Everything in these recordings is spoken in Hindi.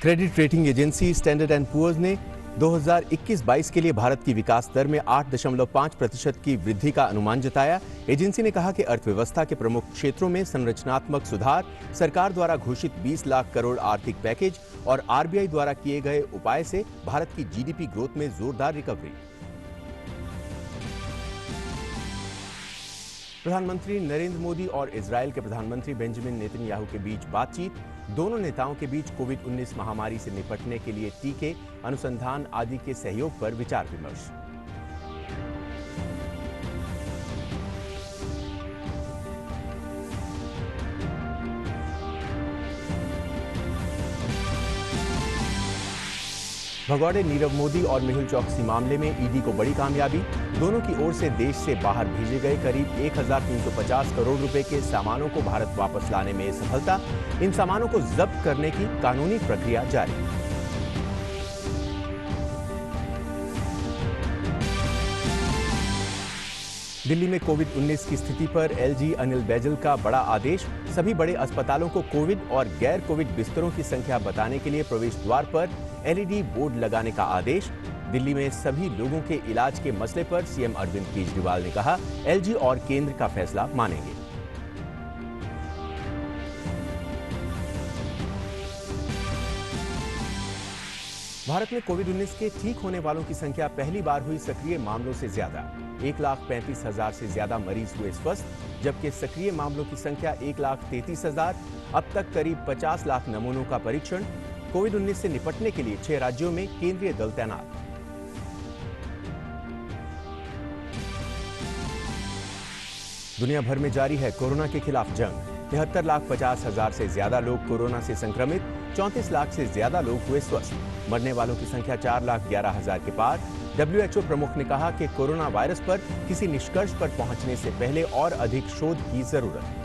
Credit rating agency Standard and Poor's ने 2021-22 के लिए भारत की विकास दर में 8.5% की वृद्धि का अनुमान जताया। एजेंसी ने कहा कि अर्थव्यवस्था के प्रमुख क्षेत्रों में संरचनात्मक सुधार, सरकार द्वारा घोषित 20 लाख करोड़ आर्थिक पैकेज और आरबीआई द्वारा किए गए उपाय से भारत की जीडीपी ग्रोथ में जोरदार रिकवरी। प्रधानमंत्री नरेंद्र मोदी और इजरायल के प्रधानमंत्री बेंजामिन नेतन्याहू के बीच बातचीत। दोनों नेताओं के बीच कोविड-19 महामारी से निपटने के लिए टीके, अनुसंधान आदि के सहयोग पर विचार विमर्श। भगौड़े नीरव मोदी और मेहुल चौकसी मामले में ईडी को बड़ी कामयाबी। दोनों की ओर से देश से बाहर भेजे गए करीब 1350 करोड़ रुपए के सामानों को भारत वापस लाने में सफलता। इन सामानों को जब्त करने की कानूनी प्रक्रिया जारी। दिल्ली में कोविड-19 की स्थिति पर एलजी अनिल बैजल का बड़ा आदेश। सभी बड़े अस्पतालों को कोविड और गैर कोविड बिस्तरों की संख्या बताने के लिए प्रवेश द्वार पर एलईडी बोर्ड लगाने का आदेश। दिल्ली में सभी लोगों के इलाज के मसले पर सीएम अरविंद केजरीवाल ने कहा, एलजी और केंद्र का फैसला मानेंगे। भारत में कोविड-19 के ठीक होने वालों की संख्या पहली बार हुई सक्रिय मामलों से ज्यादा। 1,35,000 से ज्यादा मरीज हुए स्वस्थ, जबकि सक्रिय मामलों की संख्या 1,33,000। अब तक करीब 50 लाख नमूनों का परीक्षण। कोविड-19 से निपटने के लिए 6 राज्यों में केंद्रीय दल तैनात। दुनिया भर में जारी है कोरोना के खिलाफ जंग। 73,50,000 से ज्यादा लोग कोरोना से संक्रमित, 34 लाख से ज्यादा लोग हुए स्वस्थ। मरने वालों की संख्या 4,11,000 के पार। डब्ल्यूएचओ प्रमुख ने कहा कि कोरोना वायरस पर किसी निष्कर्ष पर पहुंचने से पहले और अधिक शोध की जरूरत।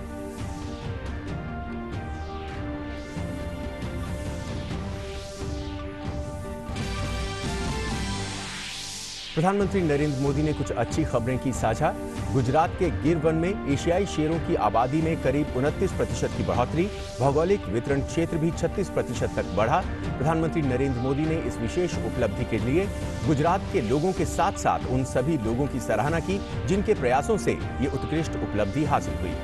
प्रधानमंत्री नरेंद्र मोदी ने कुछ अच्छी खबरें की साझा। गुजरात के गिर वन में एशियाई शेरों की आबादी में करीब 29% की बढ़ोतरी। भौगोलिक वितरण क्षेत्र भी 36% तक बढ़ा। प्रधानमंत्री नरेंद्र मोदी ने इस विशेष उपलब्धि के लिए गुजरात के लोगों के साथ साथ उन सभी लोगों की सराहना की जिनके प्रयासों से ये उत्कृष्ट उपलब्धि हासिल हुई।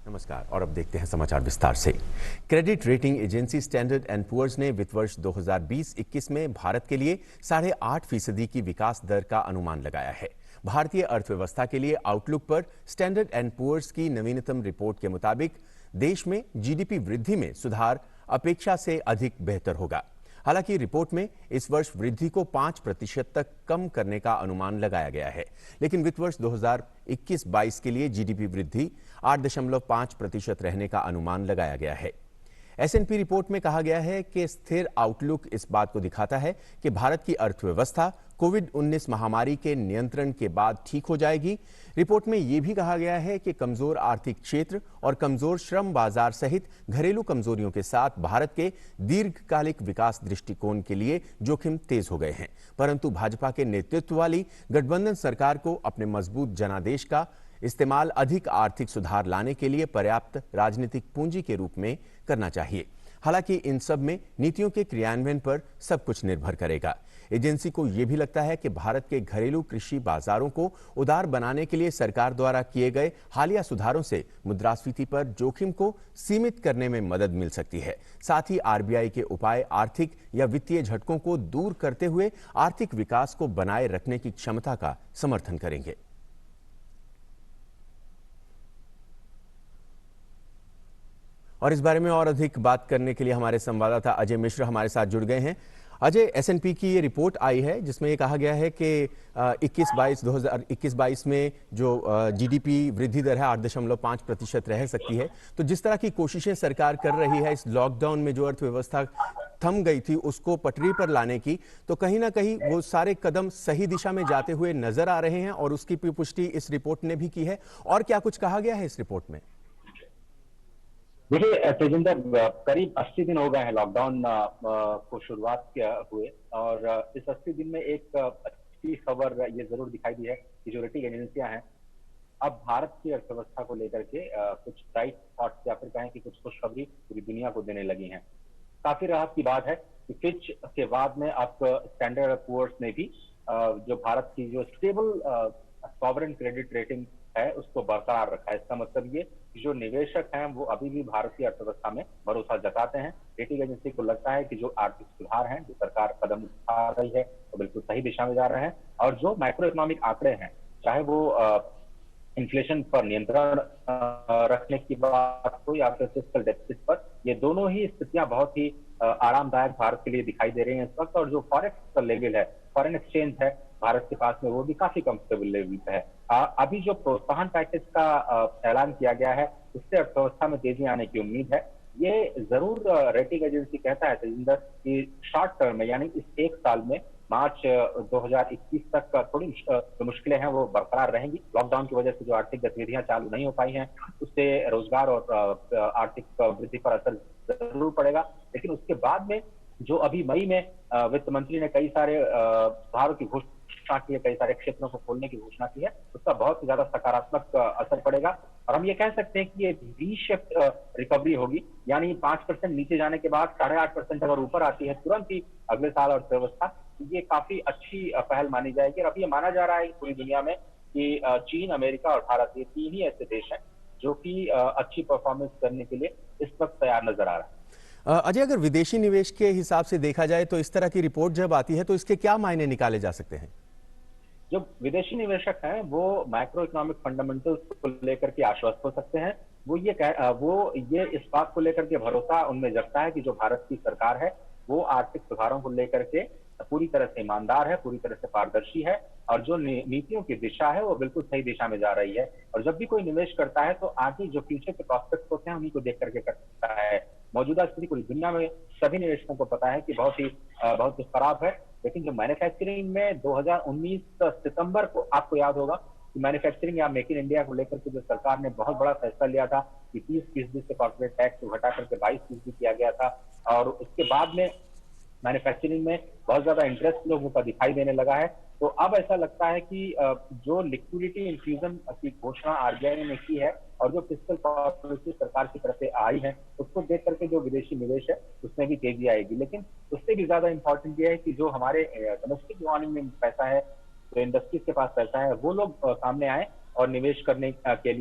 नमस्कार और अब देखते हैं समाचार विस्तार से। Credit rating agency Standard and Poor's ने वित्त वर्ष 2020-21 में भारत के लिए 8.5% की विकास दर का अनुमान लगाया है। भारतीय अर्थव्यवस्था के लिए आउटलुक पर स्टैंडर्ड एंड पुअर्स की नवीनतम रिपोर्ट के मुताबिक देश में जीडीपी वृद्धि में सुधार अपेक्षा से अधिक बेहतर होगा। हालांकि रिपोर्ट में इस वर्ष वृद्धि को 5% तक कम करने का अनुमान लगाया गया है, लेकिन वित्त वर्ष 2021-22 के लिए जीडीपी वृद्धि 8.5% रहने का अनुमान लगाया गया है। एसएनपी रिपोर्ट में कहा गया है कि स्थिर आउटलुक इस बात को दिखाता है कि भारत की अर्थव्यवस्था कोविड-19 महामारी के नियंत्रण के बाद ठीक हो जाएगी। रिपोर्ट में यह भी कहा गया है कि कमजोर आर्थिक क्षेत्र और कमजोर श्रम बाजार सहित घरेलू कमजोरियों के साथ भारत के दीर्घकालिक विकास दृष्टिकोण के लिए जोखिम तेज हो गए हैं, परंतु भाजपा के नेतृत्व वाली गठबंधन सरकार को अपने मजबूत जनादेश का इस्तेमाल अधिक आर्थिक सुधार लाने के लिए पर्याप्त राजनीतिक पूंजी के रूप में करना चाहिए। हालांकि इन सब में नीतियों के क्रियान्वयन पर सब कुछ निर्भर करेगा। एजेंसी को यह भी लगता है कि भारत के घरेलू कृषि बाजारों को उदार बनाने के लिए सरकार द्वारा किए गए हालिया सुधारों से मुद्रास्फीति पर जोखिम को सीमित करने में मदद मिल सकती है। साथ ही आरबीआई के उपाय आर्थिक या वित्तीय झटकों को दूर करते हुए आर्थिक विकास को बनाए रखने की क्षमता का समर्थन करेंगे। और इस बारे में और अधिक बात करने के लिए हमारे संवाददाता अजय मिश्र हमारे साथ जुड़ गए हैं। अजय, एसएनपी की ये रिपोर्ट आई है जिसमें ये कहा गया है कि 2021-22 में जो जीडीपी वृद्धि दर है 8.5% रह सकती है। तो जिस तरह की कोशिशें सरकार कर रही है इस लॉकडाउन में जो अर्थव्यवस्था थम गई थी उसको पटरी पर लाने की, तो कहीं ना कहीं वो सारे कदम सही दिशा में जाते हुए नजर आ रहे हैं और उसकी पुष्टि इस रिपोर्ट ने भी की है। और क्या कुछ कहा गया है इस रिपोर्ट में? देखिए तेजिंदर, करीब 80 दिन हो गए हैं लॉकडाउन को शुरुआत हुए, और इस 80 दिन में एक अच्छी खबर ये जरूर दिखाई दी है कि जो रेटिंग एजेंसियां हैं अब भारत की अर्थव्यवस्था को लेकर के कुछ ब्राइट स्पॉट्स या फिर कहें कि कुछ खुशखबरी पूरी दुनिया को देने लगी हैं। काफी राहत की बात है कि फिच के बाद में अब स्टैंडर्ड एंड पुअर्स ने भी जो भारत की जो स्टेबल सॉवरेन क्रेडिट रेटिंग है उसको बरकरार रखा है। इसका मतलब ये कि जो निवेशक हैं वो अभी भी भारतीय अर्थव्यवस्था में भरोसा जताते हैं। रेटिंग एजेंसी को लगता है कि जो आर्थिक सुधार हैं, जो सरकार कदम उठा रही है, वो बिल्कुल सही दिशा में जा रहे हैं। और जो मैक्रो इकोनॉमिक आंकड़े हैं, चाहे वो इन्फ्लेशन पर नियंत्रण रखने की बात हो या फिर फिस्कल डेफिसिट पर, ये दोनों ही स्थितियां बहुत ही आरामदायक भारत के लिए दिखाई दे रही हैं इस वक्त। और जो फॉरेक्स का लेवल है, फॉरेन एक्सचेंज है भारत के पास में, वो भी काफी कंफर्टेबल लेवल पे है। अभी जो प्रोत्साहन पैकेज का ऐलान किया गया है, उससे अर्थव्यवस्था में तेजी आने की उम्मीद है। ये जरूर रेटिंग एजेंसी कहता है तेजिंदर कि शॉर्ट टर्म में, यानी इस एक साल में, मार्च 2021 तक थोड़ी जो मुश्किलें हैं वो बरकरार रहेंगी। लॉकडाउन की वजह से जो आर्थिक गतिविधियां चालू नहीं हो पाई हैं, उससे रोजगार और आर्थिक वृद्धि पर असर जरूर पड़ेगा। लेकिन उसके बाद में जो अभी मई में वित्त मंत्री ने कई सारे सुधारों की घोषणा की है, कई सारे क्षेत्रों को खोलने की घोषणा की है, उसका बहुत ज्यादा सकारात्मक असर पड़ेगा। और हम ये कह सकते हैं कि ये वी शेप रिकवरी होगी, यानी 5% नीचे जाने के बाद 8.5% अगर ऊपर आती है तुरंत ही अगले साल अर्थव्यवस्था, ये काफी अच्छी पहल मानी जाएगी। और अब ये माना जा रहा है पूरी दुनिया में कि चीन, अमेरिका और भारत, ये तीन ही ऐसे देश हैं जो कि अच्छी परफॉर्मेंस करने के लिए इस वक्त तैयार नजर आ रहा है। अजय, अगर विदेशी निवेश के हिसाब से देखा जाए तो इस तरह की रिपोर्ट जब आती है तो इसके क्या मायने निकाले जा सकते हैं? जो विदेशी निवेशक हैं वो मैक्रो इकोनॉमिक फंडामेंटल्स को लेकर के आश्वस्त हो सकते हैं। वो ये इस बात को लेकर के भरोसा उनमें जगता है कि जो भारत की सरकार है वो आर्थिक सुधारों को लेकर के पूरी तरह से ईमानदार है, पूरी तरह से पारदर्शी है, और जो नीतियों की दिशा है वो बिल्कुल सही दिशा में जा रही है। और जब भी कोई निवेश करता है तो आगे जो फ्यूचर के प्रोस्पेक्ट होते हैं उन्हीं को देख करके करता है। मौजूदा स्थिति पूरी दुनिया में सभी निवेशकों को पता है कि बहुत ही खराब है। लेकिन जो मैन्युफैक्चरिंग में 2019 सितंबर को, आपको याद होगा कि मैन्युफैक्चरिंग या मेक इन इंडिया को लेकर के जो सरकार ने बहुत बड़ा फैसला लिया था कि 30% से कॉर्पोरेट टैक्स को घटा करके 22% किया गया था। और उसके बाद में मैन्युफैक्चरिंग में बहुत ज्यादा इंटरेस्ट लोगों का दिखाई देने लगा है। तो अब ऐसा लगता है कि जो लिक्विडिटी इंफ्यूजन की घोषणा आरबीआई ने की है और जो फिस्कल पॉलिसी सरकार की तरफ से आई है, उसको देख करके जो विदेशी निवेश है उसमें भी तेजी आएगी। लेकिन उससे भी ज्यादा इंपॉर्टेंट ये है कि जो हमारे डोमेस्टिक इकोनॉमी में पैसा है, जो इंडस्ट्रीज के पास पैसा है, वो लोग सामने आए और निवेश करने के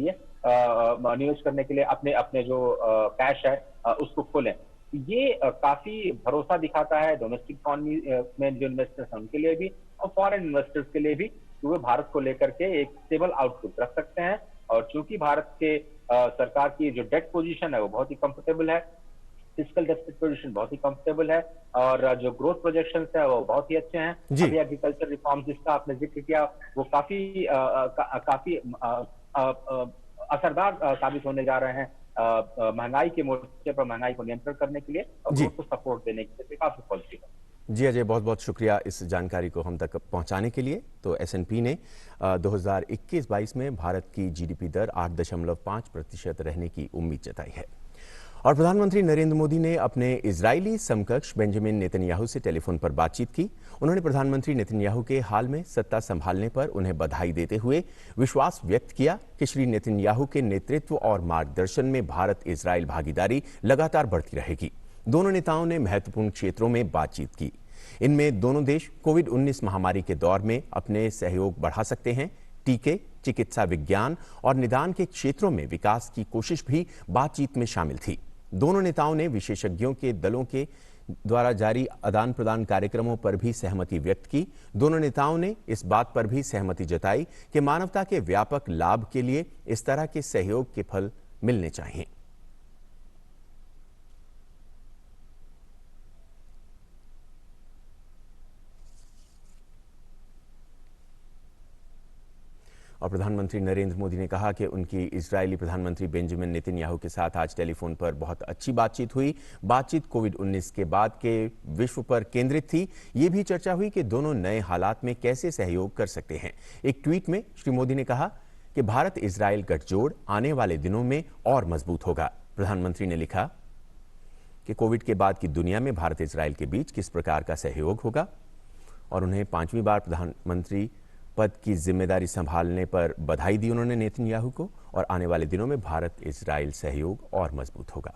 लिए अपने अपने जो कैश है उसको खोलें। ये काफी भरोसा दिखाता है डोमेस्टिक इकोनॉमी में जो इन्वेस्टर्स हैं उनके लिए भी, और फॉरेन इन्वेस्टर्स के लिए भी, कि वे भारत को लेकर के एक स्टेबल आउटलुक रख सकते हैं। और चूंकि भारत के सरकार की जो डेट पोजीशन है वो बहुत ही कंफर्टेबल है, फिस्कल डेफिसिट पोजीशन बहुत ही कंफर्टेबल है, और जो ग्रोथ प्रोजेक्शंस है वो बहुत ही अच्छे हैं। अभी एग्रीकल्चर रिफॉर्म्स जिसका आपने जिक्र किया वो काफी असरदार साबित होने जा रहे हैं महंगाई के मोर्चे पर, महंगाई को नियंत्रण करने के लिए और ग्रोथ को सपोर्ट देने के लिए काफी पॉजिटिव है। जी अजय, बहुत बहुत शुक्रिया इस जानकारी को हम तक पहुंचाने के लिए। तो S&P ने 2021-22 में भारत की GDP दर 8.5% रहने की उम्मीद जताई है। और प्रधानमंत्री नरेंद्र मोदी ने अपने इजरायली समकक्ष बेंजामिन नेतन्याहू से टेलीफोन पर बातचीत की। उन्होंने प्रधानमंत्री नेतन्याहू के हाल में सत्ता संभालने पर उन्हें बधाई देते हुए विश्वास व्यक्त किया कि श्री नेतन्याहू के नेतृत्व और मार्गदर्शन में भारत इजरायल भागीदारी लगातार बढ़ती रहेगी। दोनों नेताओं ने महत्वपूर्ण क्षेत्रों में बातचीत की। इनमें दोनों देश कोविड-19 महामारी के दौर में अपने सहयोग बढ़ा सकते हैं। टीके, चिकित्सा विज्ञान और निदान के क्षेत्रों में विकास की कोशिश भी बातचीत में शामिल थी। दोनों नेताओं ने विशेषज्ञों के दलों के द्वारा जारी आदान प्रदान कार्यक्रमों पर भी सहमति व्यक्त की। दोनों नेताओं ने इस बात पर भी सहमति जताई कि मानवता के व्यापक लाभ के लिए इस तरह के सहयोग के फल मिलने चाहिए। और प्रधानमंत्री नरेंद्र मोदी ने कहा कि उनकी इजरायली प्रधानमंत्री बेंजामिन नेतन्याहू के साथ आज टेलीफोन पर बहुत अच्छी बातचीत हुई। बातचीत कोविड-19 के बाद के विश्व पर केंद्रित थी। ये भी चर्चा हुई कि दोनों नए हालात में कैसे सहयोग कर सकते हैं। एक ट्वीट में श्री मोदी ने कहा कि भारत इजरायल गठजोड़ आने वाले दिनों में और मजबूत होगा। प्रधानमंत्री ने लिखा कि कोविड के बाद की दुनिया में भारत इजरायल के बीच किस प्रकार का सहयोग होगा, और उन्हें 5वीं बार प्रधानमंत्री पद की जिम्मेदारी संभालने पर बधाई दी उन्होंने नेतन्याहू को और आने वाले दिनों में भारत इजराइल सहयोग और मजबूत होगा।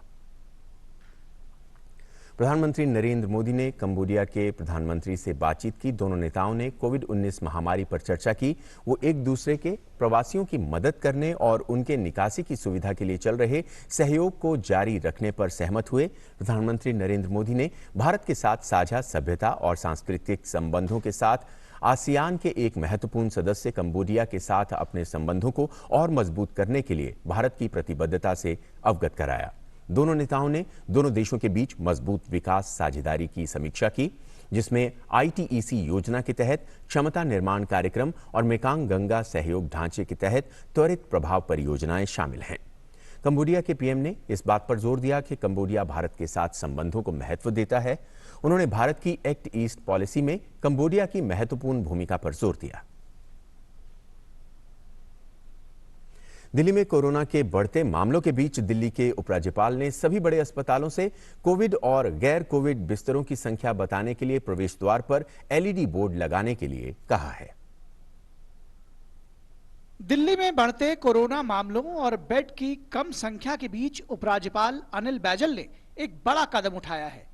प्रधानमंत्री नरेंद्र मोदी ने कंबोडिया के प्रधानमंत्री से बातचीत की। दोनों नेताओं ने कोविड-19 महामारी पर चर्चा की। वो एक दूसरे के प्रवासियों की मदद करने और उनके निकासी की सुविधा के लिए चल रहे सहयोग को जारी रखने पर सहमत हुए। प्रधानमंत्री नरेंद्र मोदी ने भारत के साथ साझा सभ्यता और सांस्कृतिक संबंधों के साथ आसियान के एक महत्वपूर्ण सदस्य कंबोडिया के साथ अपने संबंधों को और मजबूत करने के लिए भारत की प्रतिबद्धता से अवगत कराया। दोनों नेताओं ने दोनों देशों के बीच मजबूत विकास साझेदारी की समीक्षा की, जिसमें ITEC योजना के तहत क्षमता निर्माण कार्यक्रम और मेकांग गंगा सहयोग ढांचे के तहत त्वरित प्रभाव परियोजनाएं शामिल हैं। कंबोडिया के पीएम ने इस बात पर जोर दिया कि कंबोडिया भारत के साथ संबंधों को महत्व देता है। उन्होंने भारत की एक्ट ईस्ट पॉलिसी में कंबोडिया की महत्वपूर्ण भूमिका पर जोर दिया। दिल्ली में कोरोना के बढ़ते मामलों के बीच दिल्ली के उपराज्यपाल ने सभी बड़े अस्पतालों से कोविड और गैर कोविड बिस्तरों की संख्या बताने के लिए प्रवेश द्वार पर LED बोर्ड लगाने के लिए कहा है। दिल्ली में बढ़ते कोरोना मामलों और बेड की कम संख्या के बीच उपराज्यपाल अनिल बैजल ने एक बड़ा कदम उठाया है।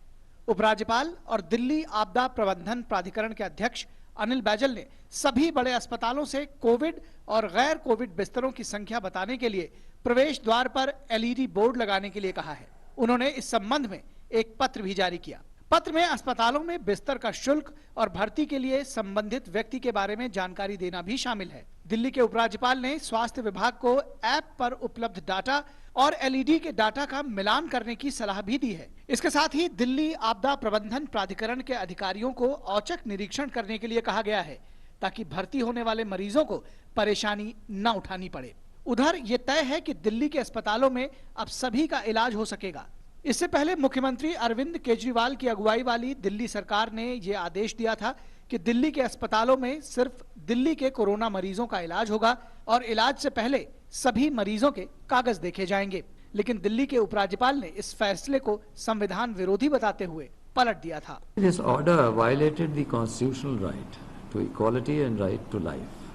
उपराज्यपाल और दिल्ली आपदा प्रबंधन प्राधिकरण के अध्यक्ष अनिल बैजल ने सभी बड़े अस्पतालों से कोविड और गैर कोविड बिस्तरों की संख्या बताने के लिए प्रवेश द्वार पर LED बोर्ड लगाने के लिए कहा है। उन्होंने इस संबंध में एक पत्र भी जारी किया। पत्र में अस्पतालों में बिस्तर का शुल्क और भर्ती के लिए संबंधित व्यक्ति के बारे में जानकारी देना भी शामिल है। दिल्ली के उपराज्यपाल ने स्वास्थ्य विभाग को ऐप पर उपलब्ध डाटा और LED के डाटा का मिलान करने की सलाह भी दी है। इसके साथ ही दिल्ली आपदा प्रबंधन प्राधिकरण के अधिकारियों को औचक निरीक्षण करने के लिए कहा गया है, ताकि भर्ती होने वाले मरीजों को परेशानी न उठानी पड़े। उधर ये तय है कि दिल्ली के अस्पतालों में अब सभी का इलाज हो सकेगा। इससे पहले मुख्यमंत्री अरविंद केजरीवाल की अगुवाई वाली दिल्ली सरकार ने ये आदेश दिया था कि दिल्ली के अस्पतालों में सिर्फ दिल्ली के कोरोना मरीजों का इलाज होगा और इलाज से पहले सभी मरीजों के कागज देखे जाएंगे। लेकिन दिल्ली के उपराज्यपाल ने इस फैसले को संविधान विरोधी बताते हुए पलट दिया था। This order violated the constitutional right to equality and right to life,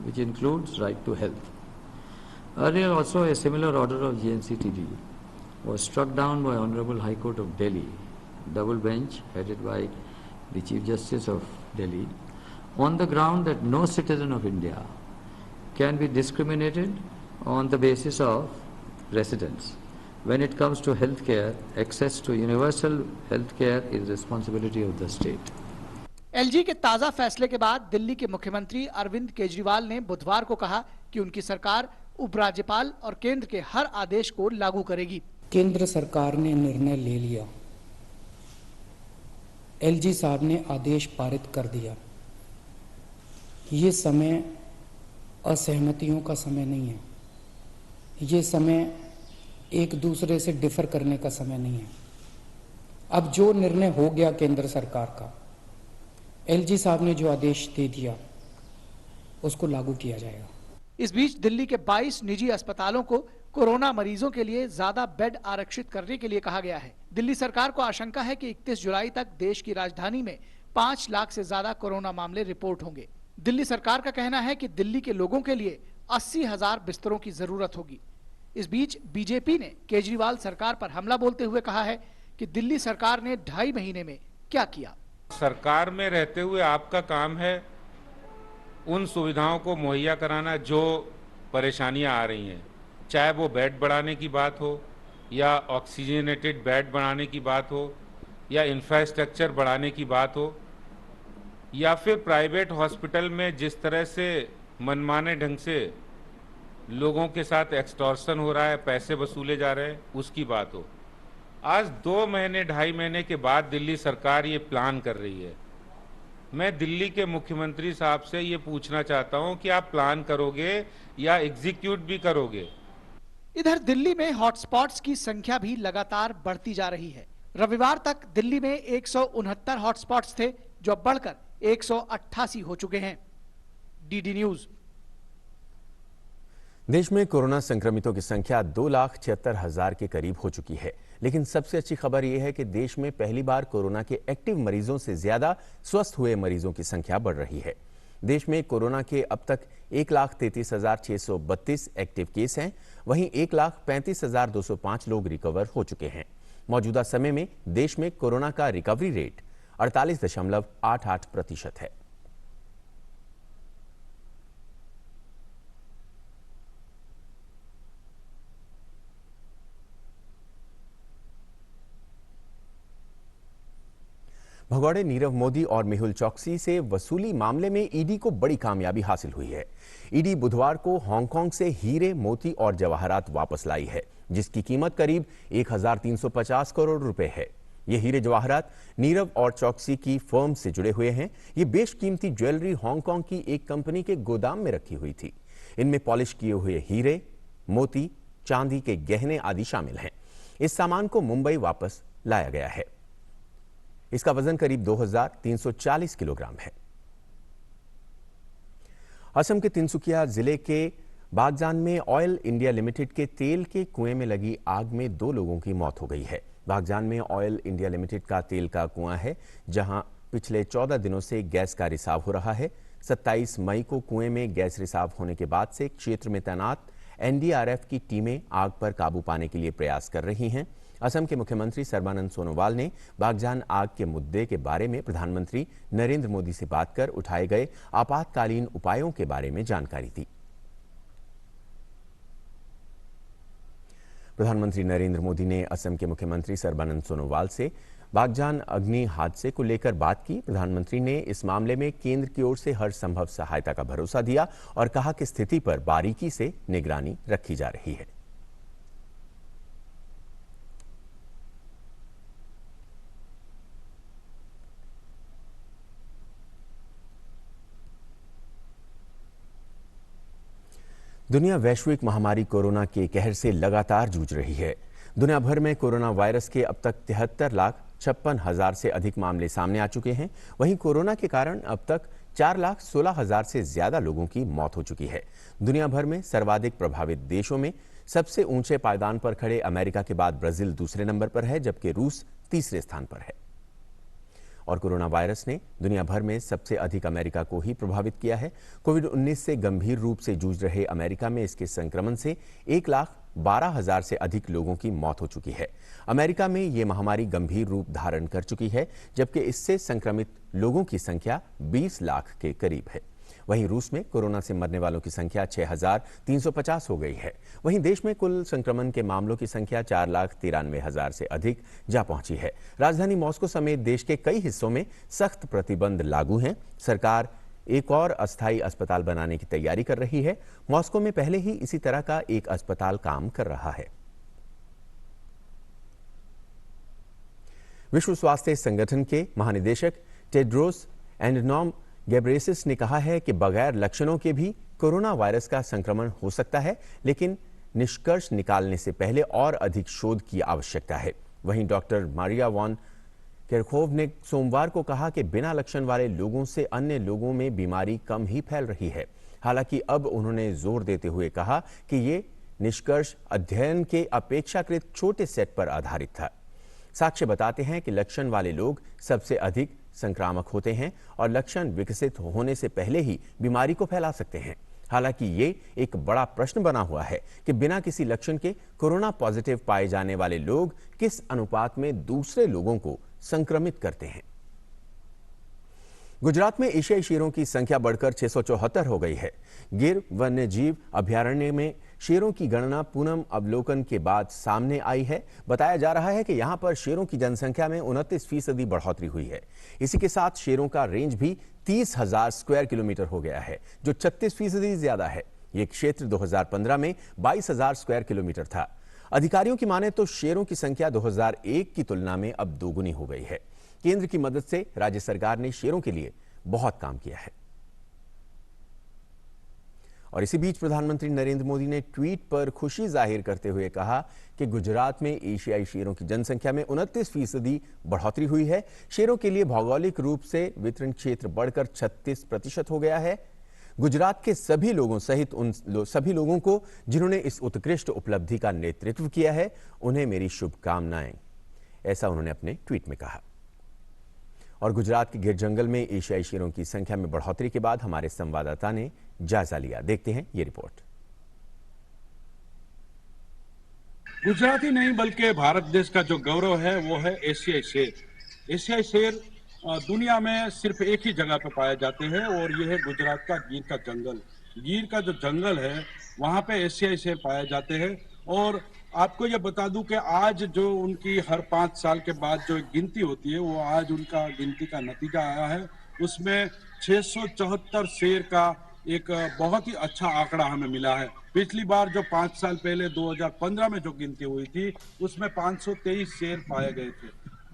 which includes right to health. Earlier also a similar order of JNCTD was struck down by Honorable High Court of Delhi, double bench headed by the Chief Justice of Delhi, on the ground that no citizen of India can be discriminated on the basis of residence. When it comes to health care, access to universal health care is responsibility of the state. LG के ताजा फैसले के बाद दिल्ली के मुख्यमंत्री अरविंद केजरीवाल ने बुधवार को कहा कि उनकी सरकार उपराज्यपाल और केंद्र के हर आदेश को लागू करेगी। केंद्र सरकार ने निर्णय ले लिया, LG साहब ने आदेश पारित कर दिया। ये समय असहमतियों का समय नहीं है, ये समय एक दूसरे से डिफर करने का समय नहीं है। अब जो निर्णय हो गया केंद्र सरकार का, LG साहब ने जो आदेश दे दिया उसको लागू किया जाएगा। इस बीच दिल्ली के 22 निजी अस्पतालों को कोरोना मरीजों के लिए ज्यादा बेड आरक्षित करने के लिए कहा गया है। दिल्ली सरकार को आशंका है कि 31 जुलाई तक देश की राजधानी में 5 लाख से ज्यादा कोरोना मामले रिपोर्ट होंगे। दिल्ली सरकार का कहना है कि दिल्ली के लोगों के लिए 80,000 बिस्तरों की जरूरत होगी। इस बीच बीजेपी ने केजरीवाल सरकार पर हमला बोलते हुए कहा है कि दिल्ली सरकार ने 2.5 महीने में क्या किया। सरकार में रहते हुए आपका काम है उन सुविधाओं को मुहैया कराना जो परेशानियां आ रही हैं, चाहे वो बेड बढ़ाने की बात हो या ऑक्सीजनेटेड बेड बढ़ाने की बात हो या इंफ्रास्ट्रक्चर बढ़ाने की बात हो या फिर प्राइवेट हॉस्पिटल में जिस तरह से मनमाने ढंग से लोगों के साथ एक्सटॉर्शन हो रहा है, पैसे वसूले जा रहे हैं, उसकी बात हो। आज 2 महीने 2.5 महीने के बाद दिल्ली सरकार ये प्लान कर रही है। मैं दिल्ली के मुख्यमंत्री साहब से ये पूछना चाहता हूं कि आप प्लान करोगे या एग्जीक्यूट भी करोगे। इधर दिल्ली में हॉटस्पॉट्स की संख्या भी लगातार बढ़ती जा रही है। रविवार तक दिल्ली में 169 हॉटस्पॉट्स थे, जो बढ़कर 188 हो चुके हैं। DD news. देश में कोरोना संक्रमितों की संख्या 2,76,000 के करीब हो चुकी है। लेकिन सबसे अच्छी खबर यह है कि देश में पहली बार कोरोना के एक्टिव मरीजों से ज्यादा स्वस्थ हुए मरीजों की संख्या बढ़ रही है। देश में कोरोना के अब तक 1,33,632 एक्टिव केस हैं, वहीं 1,35,205 लोग रिकवर हो चुके हैं। मौजूदा समय में देश में कोरोना का रिकवरी रेट 48.88% है। भगौड़े नीरव मोदी और मेहुल चोकसी से वसूली मामले में ईडी को बड़ी कामयाबी हासिल हुई है। ईडी बुधवार को हांगकांग से हीरे, मोती और जवाहरात वापस लाई है, जिसकी कीमत करीब 1,350 करोड़ रुपए है। ये हीरे जवाहरात नीरव और चोकसी की फर्म से जुड़े हुए हैं। ये बेशकीमती ज्वेलरी हांगकांग की एक कंपनी के गोदाम में रखी हुई थी। इनमें पॉलिश किए हुए हीरे, मोती, चांदी के गहने आदि शामिल हैं। इस सामान को मुंबई वापस लाया गया है। इसका वजन करीब 2,340 किलोग्राम है। असम के तिनसुकिया जिले के बागजान में ऑयल इंडिया लिमिटेड के तेल के कुएं में लगी आग में 2 लोगों की मौत हो गई है। बागजान में ऑयल इंडिया लिमिटेड का तेल का कुआं है, जहां पिछले 14 दिनों से गैस का रिसाव हो रहा है। 27 मई को कुएं में गैस रिसाव होने के बाद से क्षेत्र में तैनात एनडीआरएफ की टीमें आग पर काबू पाने के लिए प्रयास कर रही हैं। असम के मुख्यमंत्री सर्बानंद सोनोवाल ने बागजान आग के मुद्दे के बारे में प्रधानमंत्री नरेंद्र मोदी से बात कर उठाए गए आपातकालीन उपायों के बारे में जानकारी दी। प्रधानमंत्री नरेंद्र मोदी ने असम के मुख्यमंत्री सर्बानंद सोनोवाल से बागजान अग्नि हादसे को लेकर बात की। प्रधानमंत्री ने इस मामले में केंद्र की ओर से हर संभव सहायता का भरोसा दिया और कहा कि स्थिति पर बारीकी से निगरानी रखी जा रही है। दुनिया वैश्विक महामारी कोरोना के कहर से लगातार जूझ रही है। दुनिया भर में कोरोना वायरस के अब तक 73,56,000 से अधिक मामले सामने आ चुके हैं। वहीं कोरोना के कारण अब तक 4,16,000 से ज्यादा लोगों की मौत हो चुकी है। दुनिया भर में सर्वाधिक प्रभावित देशों में सबसे ऊंचे पायदान पर खड़े अमेरिका के बाद ब्राजील दूसरे नंबर पर है, जबकि रूस तीसरे स्थान पर है। और कोरोना वायरस ने दुनिया भर में सबसे अधिक अमेरिका को ही प्रभावित किया है। कोविड-19 से गंभीर रूप से जूझ रहे अमेरिका में इसके संक्रमण से 1,12,000 से अधिक लोगों की मौत हो चुकी है। अमेरिका में ये महामारी गंभीर रूप धारण कर चुकी है, जबकि इससे संक्रमित लोगों की संख्या 20 लाख के करीब है। वहीं रूस में कोरोना से मरने वालों की संख्या 6,350 हो गई है। वहीं देश में कुल संक्रमण के मामलों की संख्या 4,93,000 से अधिक जा पहुंची है। राजधानी मॉस्को समेत देश के कई हिस्सों में सख्त प्रतिबंध लागू हैं। सरकार एक और अस्थायी अस्पताल बनाने की तैयारी कर रही है। मॉस्को में पहले ही इसी तरह का एक अस्पताल काम कर रहा है। विश्व स्वास्थ्य संगठन के महानिदेशक टेड्रोस एडनॉम गेब्रेयेसस ने कहा है कि बगैर लक्षणों के भी कोरोना वायरस का संक्रमण हो सकता है, लेकिन निष्कर्ष निकालने से पहले और अधिक शोध की आवश्यकता है। वहीं डॉक्टर मारिया वॉन केरखोव ने सोमवार को कहा कि बिना लक्षण वाले लोगों से अन्य लोगों में बीमारी कम ही फैल रही है। हालांकि अब उन्होंने जोर देते हुए कहा कि ये निष्कर्ष अध्ययन के अपेक्षाकृत छोटे सेट पर आधारित था। साक्ष्य बताते हैं कि लक्षण वाले लोग सबसे अधिक संक्रामक होते हैं और लक्षण विकसित होने से पहले ही बीमारी को फैला सकते हैं। हालांकि ये एक बड़ा प्रश्न बना हुआ है कि बिना किसी लक्षण के कोरोना पॉजिटिव पाए जाने वाले लोग किस अनुपात में दूसरे लोगों को संक्रमित करते हैं। गुजरात में एशियाई शेरों की संख्या बढ़कर 674 हो गई है। गिर वन्यजीव अभयारण्य में शेरों की गणना पूनम अवलोकन के बाद सामने आई है। बताया जा रहा है कि यहां पर शेरों की जनसंख्या में 29% बढ़ोतरी हुई है। इसी के साथ शेरों का रेंज भी 30,000 स्क्वायर किलोमीटर हो गया है, जो 36% ज्यादा है। ये क्षेत्र 2015 में 22,000 स्क्वायर किलोमीटर था। अधिकारियों की माने तो शेरों की संख्या 2001 की तुलना में अब दोगुनी हो गई है। केंद्र की मदद से राज्य सरकार ने शेरों के लिए बहुत काम किया है। और इसी बीच प्रधानमंत्री नरेंद्र मोदी ने ट्वीट पर खुशी जाहिर करते हुए कहा कि गुजरात में एशियाई शेरों की जनसंख्या में 29% बढ़ोतरी हुई है। शेरों के लिए भौगोलिक रूप से वितरण क्षेत्र बढ़कर 36% हो गया है। गुजरात के सभी लोगों सहित उन सभी लोगों को जिन्होंने इस उत्कृष्ट उपलब्धि का नेतृत्व किया है, उन्हें मेरी शुभकामनाएं, ऐसा उन्होंने अपने ट्वीट में कहा। और गुजरात के गिर जंगल में एशियाई शेरों की संख्या में बढ़ोतरी के बाद हमारे संवाददाता ने जायजा लिया। देखते हैं ये रिपोर्ट। गुजरात ही नहीं बल्कि भारत देश का जो गौरव है वो है एशियाई शेर। एशियाई शेर दुनिया में सिर्फ एक ही जगह पे पाए जाते हैं और ये है गुजरात का गिर का जंगल। गिर का जो जंगल है वहाँ पे एशियाई शेर पाए जाते हैं। और आपको ये बता दूं कि आज जो उनकी हर 5 साल के बाद जो गिनती होती है वो आज उनका गिनती का नतीजा आया है। उसमें 674 शेर का एक बहुत ही अच्छा आंकड़ा हमें मिला है। पिछली बार जो 5 साल पहले 2015 में जो गिनती हुई थी उसमें 523 शेर पाए गए थे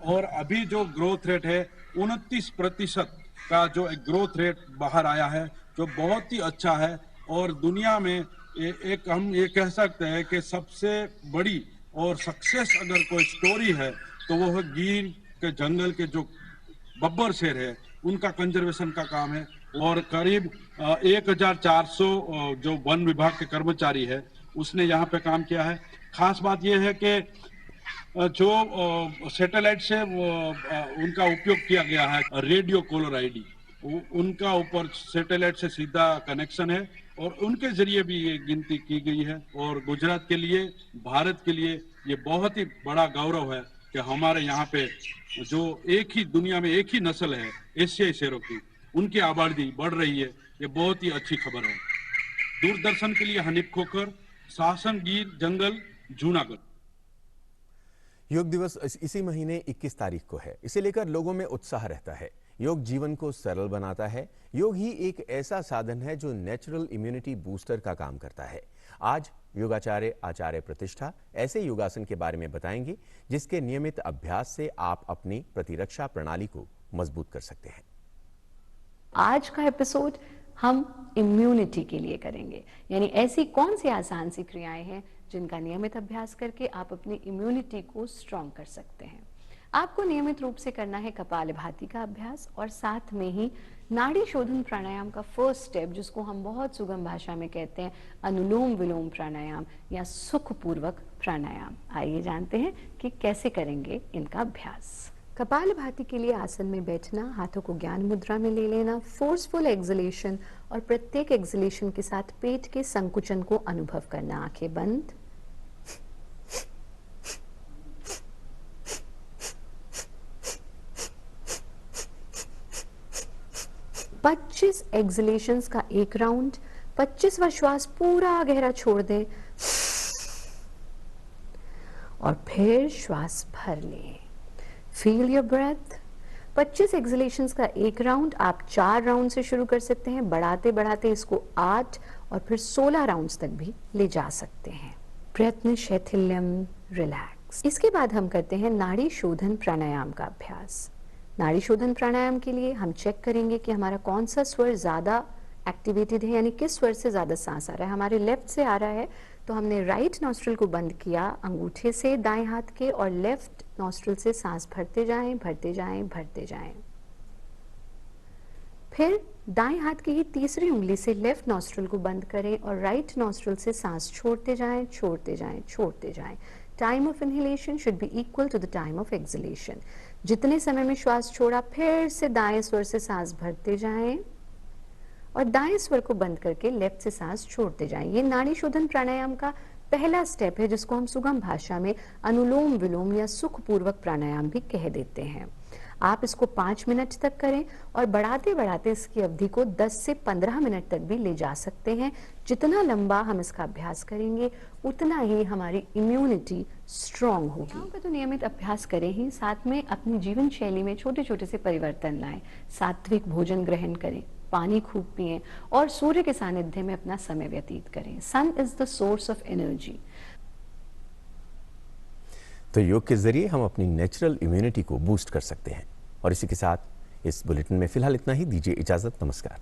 और अभी जो ग्रोथ रेट है 29% का जो एक ग्रोथ रेट बाहर आया है जो बहुत ही अच्छा है। और दुनिया में एक हम ये कह सकते हैं कि सबसे बड़ी और सक्सेस अगर कोई स्टोरी है तो वो है गिर के जंगल के जो बब्बर शेर है उनका कंजर्वेशन का काम है। और करीब 1400 जो वन विभाग के कर्मचारी है उसने यहाँ पे काम किया है। खास बात यह है कि जो सैटेलाइट से उनका उपयोग किया गया है रेडियो कॉलर आईडी, उनका ऊपर सैटेलाइट से सीधा कनेक्शन है और उनके जरिए भी ये गिनती की गई है। और गुजरात के लिए, भारत के लिए ये बहुत ही बड़ा गौरव है कि हमारे यहाँ पे जो एक ही दुनिया में एक ही नस्ल है एशियाई शेरों की, उनकी आबादी बढ़ रही है। ये बहुत ही अच्छी खबर है। दूरदर्शन के लिए हनीफ खोखर, शासन गिर जंगल, जूनागढ़। योग दिवस इसी महीने 21 तारीख को है। इसे लेकर लोगों में उत्साह रहता है। योग जीवन को सरल बनाता है। योग ही एक ऐसा साधन है जो नेचुरल इम्यूनिटी बूस्टर का काम करता है। आज योगाचार्य आचार्य प्रतिष्ठा ऐसे योगासन के बारे में बताएंगे जिसके नियमित अभ्यास से आप अपनी प्रतिरक्षा प्रणाली को मजबूत कर सकते हैं। आज का एपिसोड हम इम्यूनिटी के लिए करेंगे, यानी ऐसी कौन सी आसान सी क्रियाएं हैं जिनका नियमित अभ्यास करके आप अपनी इम्यूनिटी को स्ट्रॉन्ग कर सकते हैं। आपको नियमित रूप से करना है कपालभाति का अभ्यास और साथ में ही नाड़ी शोधन प्राणायाम का फर्स्ट स्टेप, जिसको हम बहुत सुगम भाषा में कहते हैं अनुलोम विलोम प्राणायाम या सुखपूर्वक प्राणायाम। आइए जानते हैं कि कैसे करेंगे इनका अभ्यास। कपालभाति के लिए आसन में बैठना, हाथों को ज्ञान मुद्रा में ले लेना, फोर्सफुल एक्सलेशन और प्रत्येक एक्सलेशन के साथ पेट के संकुचन को अनुभव करना। आंखें बंद। पच्चीस एक्सलेशंस का एक राउंड। 25वां श्वास पूरा गहरा छोड़ दें और फिर श्वास भर लें। Feel your breath. 25 एक्सलेशंस का एक राउंड आप 4 राउंड से शुरू कर सकते हैं, बढ़ाते बढ़ाते इसको 8 और फिर 16 राउंड्स तक भी ले जा सकते हैं। प्रयत्न शैथिल्यम, रिलैक्स। इसके बाद हम करते हैं नाड़ी शोधन प्राणायाम का अभ्यास। नाड़ी शोधन प्राणायाम के लिए हम चेक करेंगे कि हमारा कौन सा स्वर ज्यादा एक्टिवेटेड है, यानी किस स्वर से ज्यादा सांस आ रहा है। हमारे लेफ्ट से आ रहा है तो हमने राइट नॉस्ट्रिल को बंद किया अंगूठे से दाएं हाथ के और लेफ्ट नॉस्ट्रिल से सांस भरते जाएं, भरते जाएं, भरते जाएं। फिर दाएं हाथ की ही तीसरी उंगली से लेफ्ट नॉस्ट्रिल को बंद करें और राइट नॉस्ट्रिल से सांस छोड़ते जाएं, छोड़ते जाएं, छोड़ते जाएं। Time of inhalation should be equal to the time of exhalation. जितने समय में श्वास छोड़ा फिर से दाएं स्वर से सांस भरते जाएं और दाएं स्वर को बंद करके लेफ्ट से सांस छोड़ते जाएं। ये नाड़ी शोधन प्राणायाम का पहला स्टेप है जिसको हम सुगम भाषा में अनुलोम विलोम या सुखपूर्वक प्राणायाम भी कह देते हैं। आप इसको 5 मिनट तक करें और बढ़ाते बढ़ाते इसकी अवधि को 10 से 15 मिनट तक भी ले जा सकते हैं। जितना लंबा हम इसका अभ्यास करेंगे उतना ही हमारी इम्यूनिटी स्ट्रांग होगी। तो नियमित अभ्यास करें ही, साथ में अपनी जीवन शैली में छोटे छोटे से परिवर्तन लाएं। सात्विक भोजन ग्रहण करें, पानी खूब पिएं और सूर्य के सानिध्य में अपना समय व्यतीत करें। Sun is the source of energy. तो योग के जरिए हम अपनी नेचुरल इम्यूनिटी को बूस्ट कर सकते हैं। और इसी के साथ इस बुलेटिन में फिलहाल इतना ही। दीजिए इजाजत। नमस्कार।